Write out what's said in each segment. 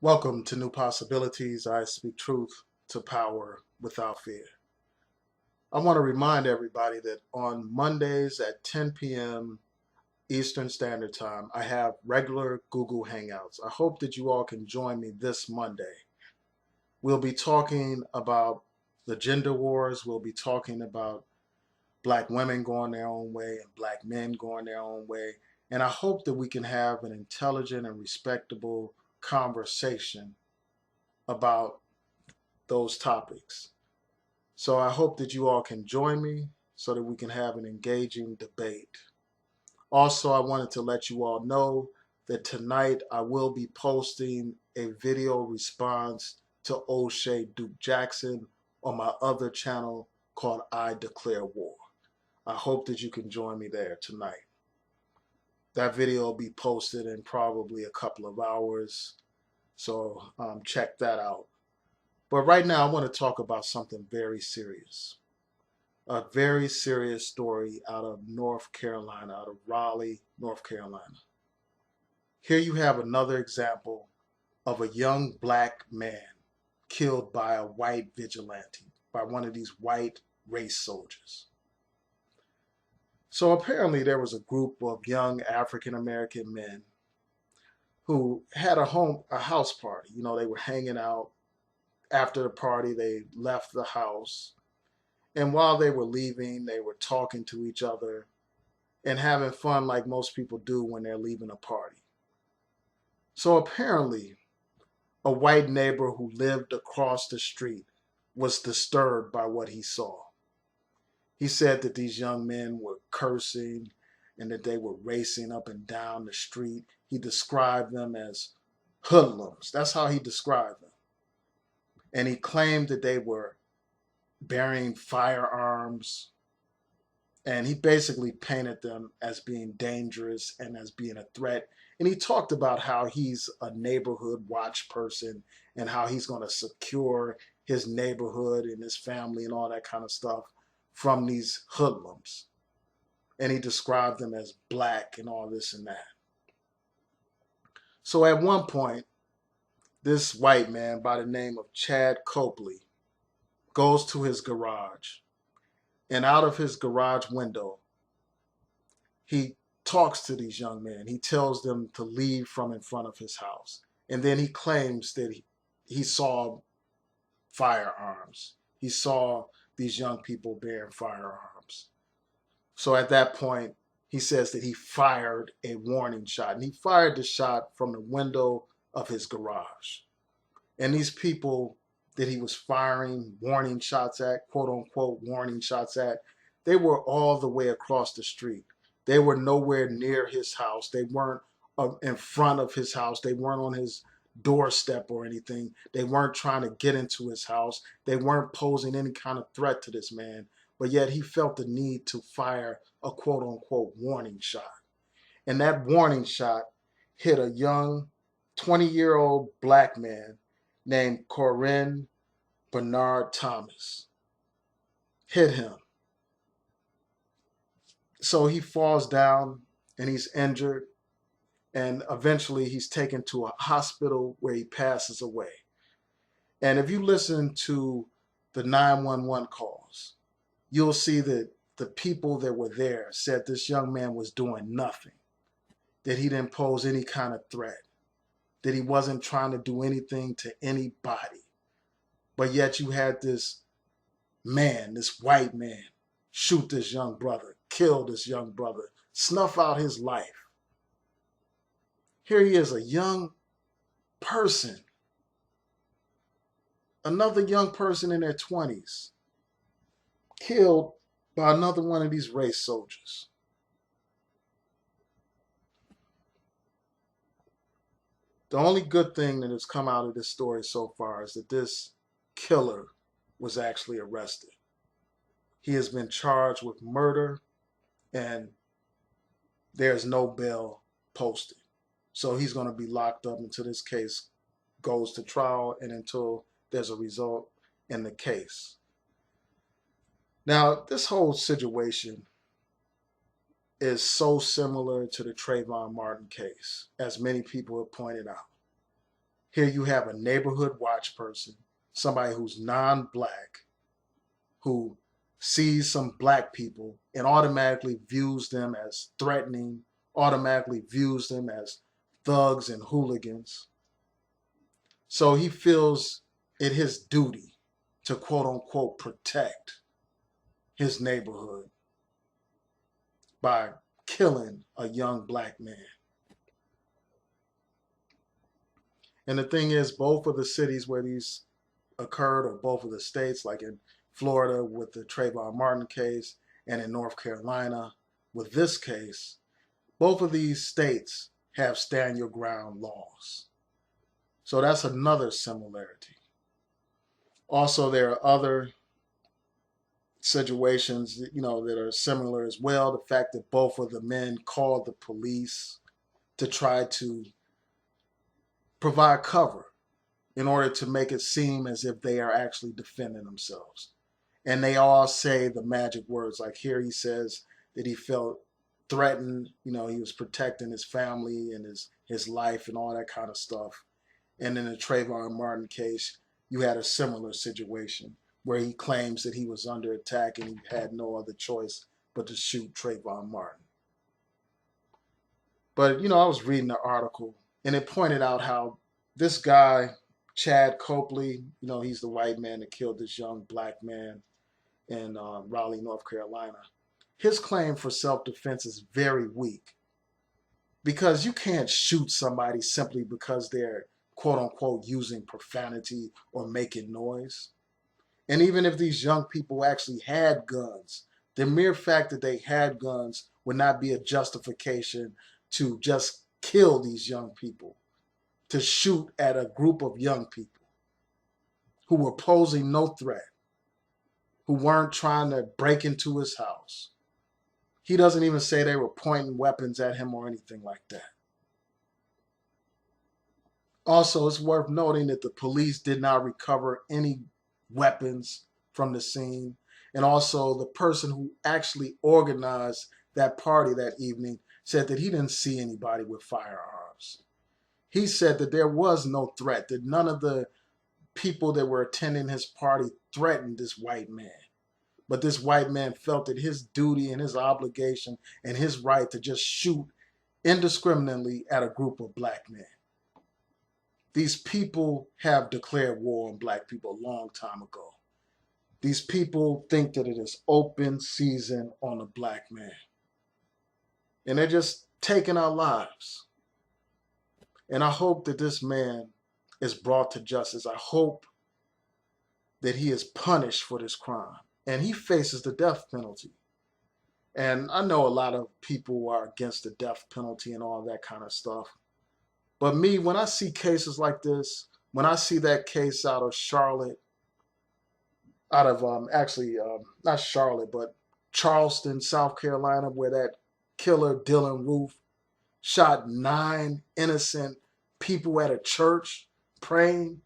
Welcome to New Possibilities. I speak truth to power without fear. I want to remind everybody that on Mondays at 10 p.m. Eastern Standard Time, I have regular Google Hangouts. I hope that you all can join me this Monday. We'll be talking about the gender wars. We'll be talking about black women going their own way and black men going their own way. And I hope that we can have an intelligent and respectable conversation about those topics. So I hope that you all can join me so that we can have an engaging debate. Also, I wanted to let you all know that tonight I will be posting a video response to O'Shea Duke Jackson on my other channel called I Declare War. I hope that you can join me there tonight. That video will be posted in probably a couple of hours, so check that out. But right now, I want to talk about something very serious. A very serious story out of North Carolina, out of Raleigh, North Carolina. Here you have another example of a young black man killed by a white vigilante, by one of these white race soldiers. So apparently there was a group of young African American men who had a house party. You know, they were hanging out. After the party, they left the house. And while they were leaving, they were talking to each other and having fun like most people do when they're leaving a party. So apparently, a white neighbor who lived across the street was disturbed by what he saw. He said that these young men were cursing and that they were racing up and down the street. He described them as hoodlums. That's how he described them. And he claimed that they were bearing firearms, and he basically painted them as being dangerous and as being a threat. And he talked about how he's a neighborhood watch person and how he's going to secure his neighborhood and his family and all that kind of stuff from these hoodlums. And he described them as black and all this and that. So at one point, this white man by the name of Chad Copley goes to his garage, and out of his garage window, he talks to these young men. He tells them to leave from in front of his house. And then he claims that he saw firearms. He saw these young people bearing firearms. So at that point, he says that he fired a warning shot. And he fired the shot from the window of his garage. And these people that he was firing warning shots at, quote unquote, warning shots at, they were all the way across the street. They were nowhere near his house. They weren't in front of his house. They weren't on his doorstep or anything. They weren't trying to get into his house. They weren't posing any kind of threat to this man. But yet he felt the need to fire a quote unquote warning shot. And that warning shot hit a young 20-year-old black man named Kouren Bernard Thomas. Hit him. So he falls down and he's injured, and eventually he's taken to a hospital where he passes away. And if you listen to the 911 calls, you'll see that the people that were there said this young man was doing nothing, that he didn't pose any kind of threat, that he wasn't trying to do anything to anybody. But yet you had this man, this white man, shoot this young brother, kill this young brother, snuff out his life. Here he is, a young person, another young person in their 20s, killed by another one of these race soldiers. The only good thing that has come out of this story so far is that this killer was actually arrested. He has been charged with murder, and there's no bail posted. So he's going to be locked up until this case goes to trial and until there's a result in the case. Now, this whole situation is so similar to the Trayvon Martin case, as many people have pointed out. Here you have a neighborhood watch person, somebody who's non-black, who sees some black people and automatically views them as threatening, automatically views them as thugs and hooligans. So he feels it his duty to quote unquote protect his neighborhood by killing a young black man. And the thing is, both of the cities where these occurred, or both of the states, like in Florida with the Trayvon Martin case, and in North Carolina with this case, both of these states have stand your ground laws. So that's another similarity. Also, there are other situations, that are similar as well. The fact that both of the men called the police to try to provide cover in order to make it seem as if they are actually defending themselves. And they all say the magic words. Like here he says that he felt threatened, he was protecting his family and his life and all that kind of stuff. And in the Trayvon Martin case, you had a similar situation where he claims that he was under attack and he had no other choice but to shoot Trayvon Martin. But, I was reading the article and it pointed out how this guy, Chad Copley, he's the white man that killed this young black man in Raleigh, North Carolina. His claim for self-defense is very weak because you can't shoot somebody simply because they're quote unquote using profanity or making noise. And even if these young people actually had guns, the mere fact that they had guns would not be a justification to just kill these young people, to shoot at a group of young people who were posing no threat, who weren't trying to break into his house. He doesn't even say they were pointing weapons at him or anything like that. Also, it's worth noting that the police did not recover any weapons from the scene. And also, the person who actually organized that party that evening said that he didn't see anybody with firearms. He said that there was no threat, that none of the people that were attending his party threatened this white man. But this white man felt that his duty and his obligation and his right to just shoot indiscriminately at a group of black men. These people have declared war on black people a long time ago. These people think that it is open season on a black man. And they're just taking our lives. And I hope that this man is brought to justice. I hope that he is punished for this crime. And he faces the death penalty. And I know a lot of people are against the death penalty and all that kind of stuff. But me, when I see cases like this, when I see that case out of Charlotte, out of not Charlotte, but Charleston, South Carolina, where that killer Dylan Roof shot 9 innocent people at a church praying.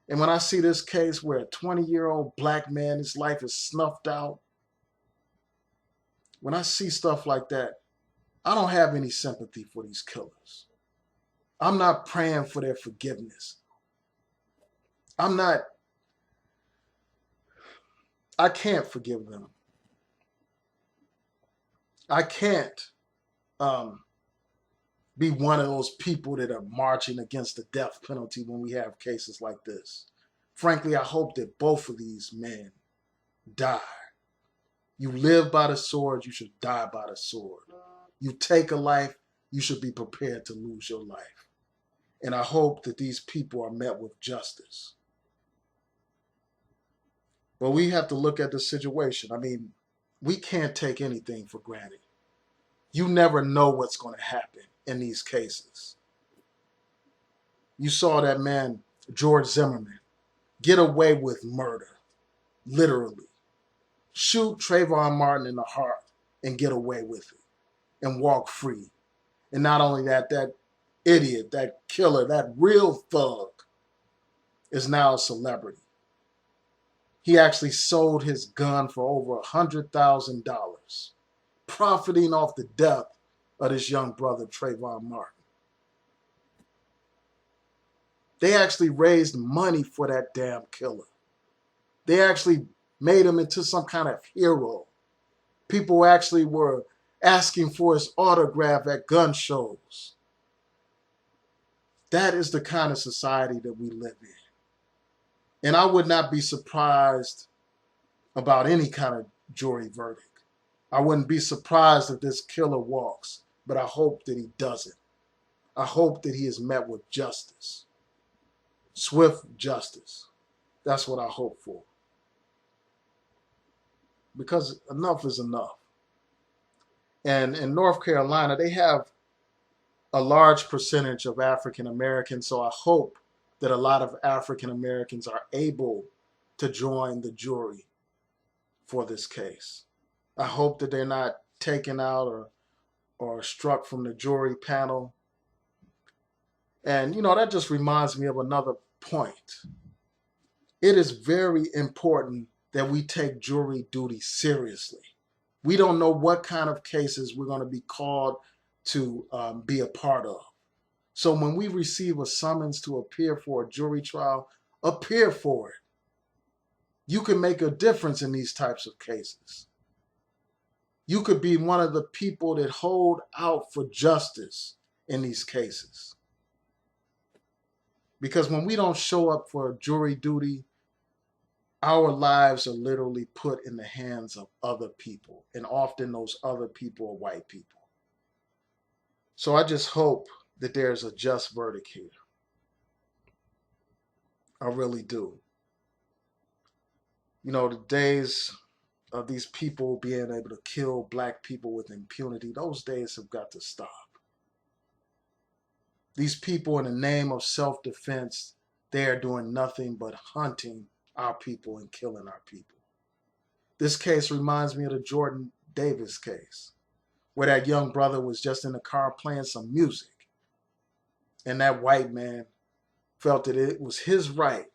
And when I see this case where a 20-year-old black man, his life is snuffed out, when I see stuff like that, I don't have any sympathy for these killers. I'm not praying for their forgiveness. I can't forgive them. I can't be one of those people that are marching against the death penalty when we have cases like this. Frankly, I hope that both of these men die. You live by the sword, you should die by the sword. You take a life, you should be prepared to lose your life. And I hope that these people are met with justice. But we have to look at the situation. I mean, we can't take anything for granted. You never know what's going to happen in these cases. You saw that man, George Zimmerman, get away with murder, literally. Shoot Trayvon Martin in the heart and get away with it and walk free. And not only that, that idiot, that killer, that real thug is now a celebrity. He actually sold his gun for over $100,000, profiting off the death of his young brother, Trayvon Martin. They actually raised money for that damn killer. They actually made him into some kind of hero. People actually were asking for his autograph at gun shows. That is the kind of society that we live in. And I would not be surprised about any kind of jury verdict. I wouldn't be surprised if this killer walks, but I hope that he doesn't. I hope that he is met with justice. Swift justice. That's what I hope for. Because enough is enough. And in North Carolina, they have a large percentage of African Americans, so I hope that a lot of African Americans are able to join the jury for this case. I hope that they're not taken out or struck from the jury panel. And, that just reminds me of another point. It is very important that we take jury duty seriously. We don't know what kind of cases we're going to be called to be a part of. So when we receive a summons to appear for a jury trial, appear for it. You can make a difference in these types of cases. You could be one of the people that hold out for justice in these cases. Because when we don't show up for jury duty, our lives are literally put in the hands of other people. And often those other people are white people. So I just hope that there's a just verdict here. I really do. The days of these people being able to kill black people with impunity, those days have got to stop. These people, in the name of self-defense, they are doing nothing but hunting our people and killing our people. This case reminds me of the Jordan Davis case, where that young brother was just in the car playing some music, and that white man felt that it was his right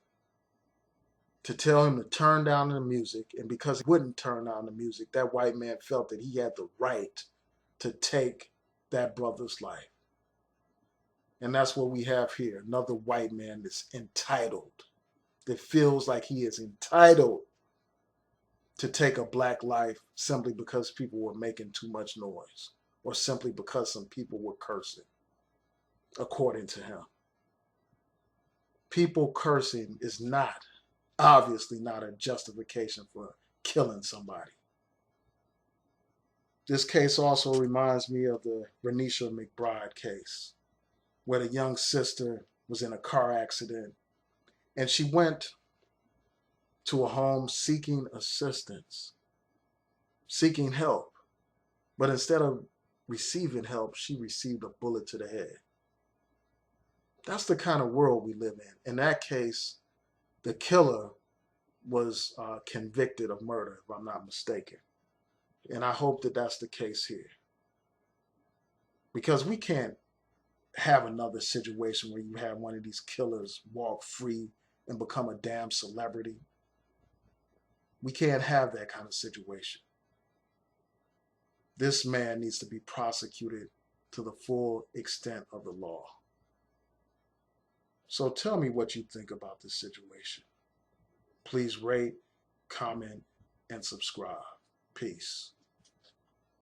to tell him to turn down the music, and because he wouldn't turn down the music, that white man felt that he had the right to take that brother's life. And that's what we have here, another white man that's entitled, that feels like he is entitled to take a black life simply because people were making too much noise, or simply because some people were cursing, according to him. People cursing is obviously not a justification for killing somebody. This case also reminds me of the Renisha McBride case, where the young sister was in a car accident and she went to a home seeking assistance, seeking help. But instead of receiving help, she received a bullet to the head. That's the kind of world we live in. In that case, the killer was convicted of murder, if I'm not mistaken. And I hope that that's the case here. Because we can't have another situation where you have one of these killers walk free and become a damn celebrity. We can't have that kind of situation. This man needs to be prosecuted to the full extent of the law. So tell me what you think about this situation. Please rate, comment, and subscribe. Peace.